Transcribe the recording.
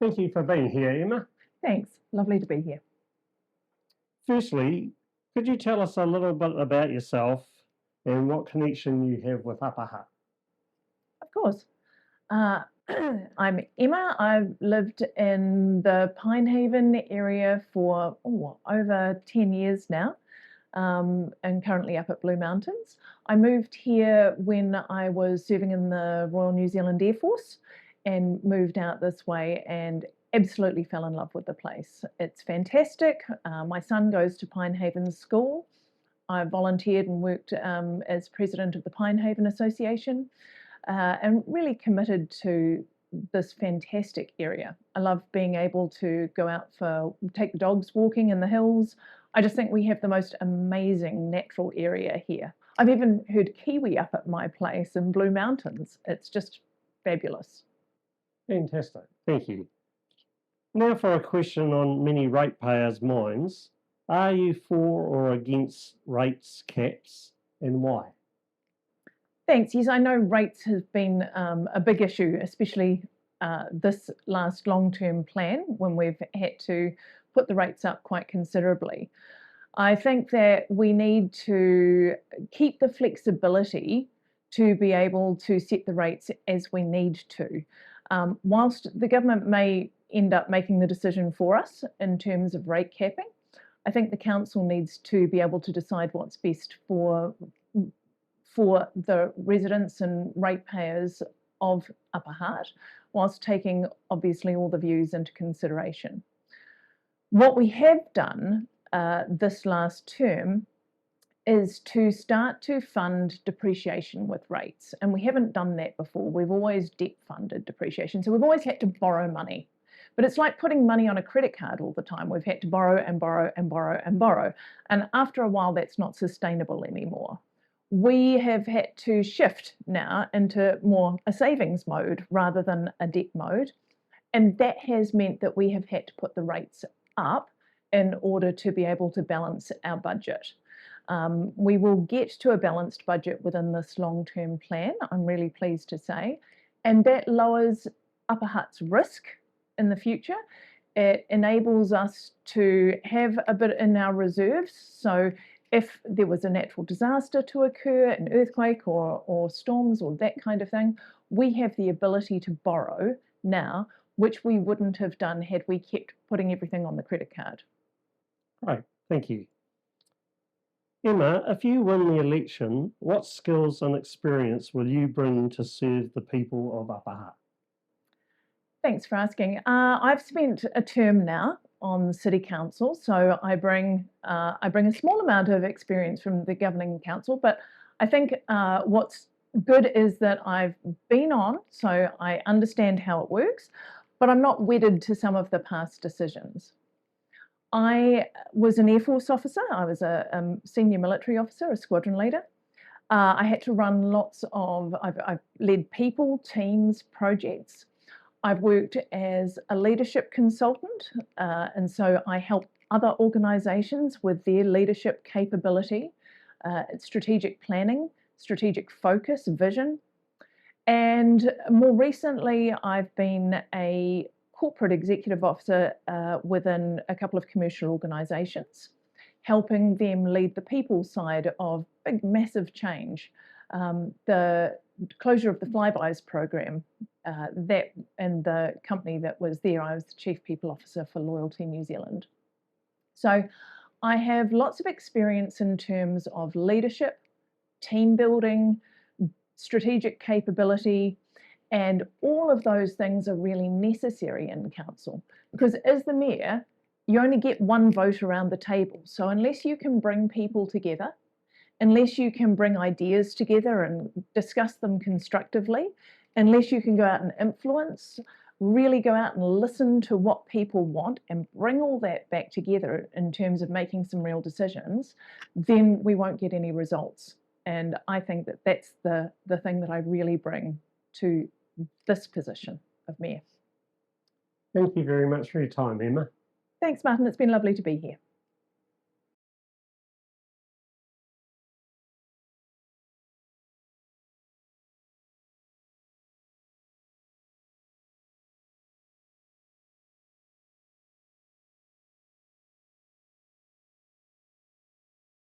Thank you for being here, Emma. Thanks. Lovely to be here. Firstly, could you tell us a little bit about yourself and what connection you have with Upper Hutt? Of course. Uh, I'm Emma. I've lived in the Pinehaven area for over 10 years now, and currently up at Blue Mountains. I moved here when I was serving in the Royal New Zealand Air Force and moved out this way and absolutely fell in love with the place. It's fantastic. My son goes to Pinehaven School. I volunteered and worked as president of the Pinehaven Association, and really committed to this fantastic area. I love being able to go out take the dogs walking in the hills. I just think we have the most amazing natural area here. I've even heard kiwi up at my place in Blue Mountains. It's just fabulous. Fantastic. Thank you. Now for a question on many ratepayers' minds. Are you for or against rates caps and why? Thanks. Yes, I know rates have been a big issue, especially this last long-term plan when we've had to put the rates up quite considerably. I think that we need to keep the flexibility to be able to set the rates as we need to. Whilst the government may end up making the decision for us in terms of rate capping, I think the council needs to be able to decide what's best for the residents and ratepayers of Upper Hutt, whilst taking obviously all the views into consideration. What we have done this last term is to start to fund depreciation with rates, and we haven't done that before. We've always debt funded depreciation, so we've always had to borrow money. But it's like putting money on a credit card all the time. We've had to borrow and borrow and borrow and borrow, and after a while that's not sustainable anymore. We have had to shift now into more a savings mode rather than a debt mode. And that has meant that we have had to put the rates up in order to be able to balance our budget. We will get to a balanced budget within this long-term plan, I'm really pleased to say, and that lowers Upper Hutt's risk in the future. It enables us to have a bit in our reserves, so if there was a natural disaster to occur, an earthquake or storms or that kind of thing, we have the ability to borrow now, which we wouldn't have done had we kept putting everything on the credit card. Right, thank you. Emma, if you win the election, what skills and experience will you bring to serve the people of Upper Hutt? Thanks for asking. I've spent a term now on City Council, so I bring a small amount of experience from the governing council, but I think what's good is that I've been on, so I understand how it works, but I'm not wedded to some of the past decisions. I was an Air Force officer. I was a senior military officer, a squadron leader. I had to run I've led people, teams, projects. I've worked as a leadership consultant, and so I help other organisations with their leadership capability, strategic planning, strategic focus, vision. And more recently, I've been a corporate executive officer within a couple of commercial organisations, helping them lead the people side of big, massive change. The closure of the Flybuys program, that and the company that was there, I was the Chief People Officer for Loyalty New Zealand. So I have lots of experience in terms of leadership, team building, strategic capability, and all of those things are really necessary in council, because as the mayor, you only get one vote around the table. So unless you can bring people together, unless you can bring ideas together and discuss them constructively, unless you can go out and influence, really go out and listen to what people want and bring all that back together in terms of making some real decisions, then we won't get any results. And I think that that's the thing that I really bring to this position of mayor. Thank you very much for your time, Emma. Thanks, Martin. It's been lovely to be here.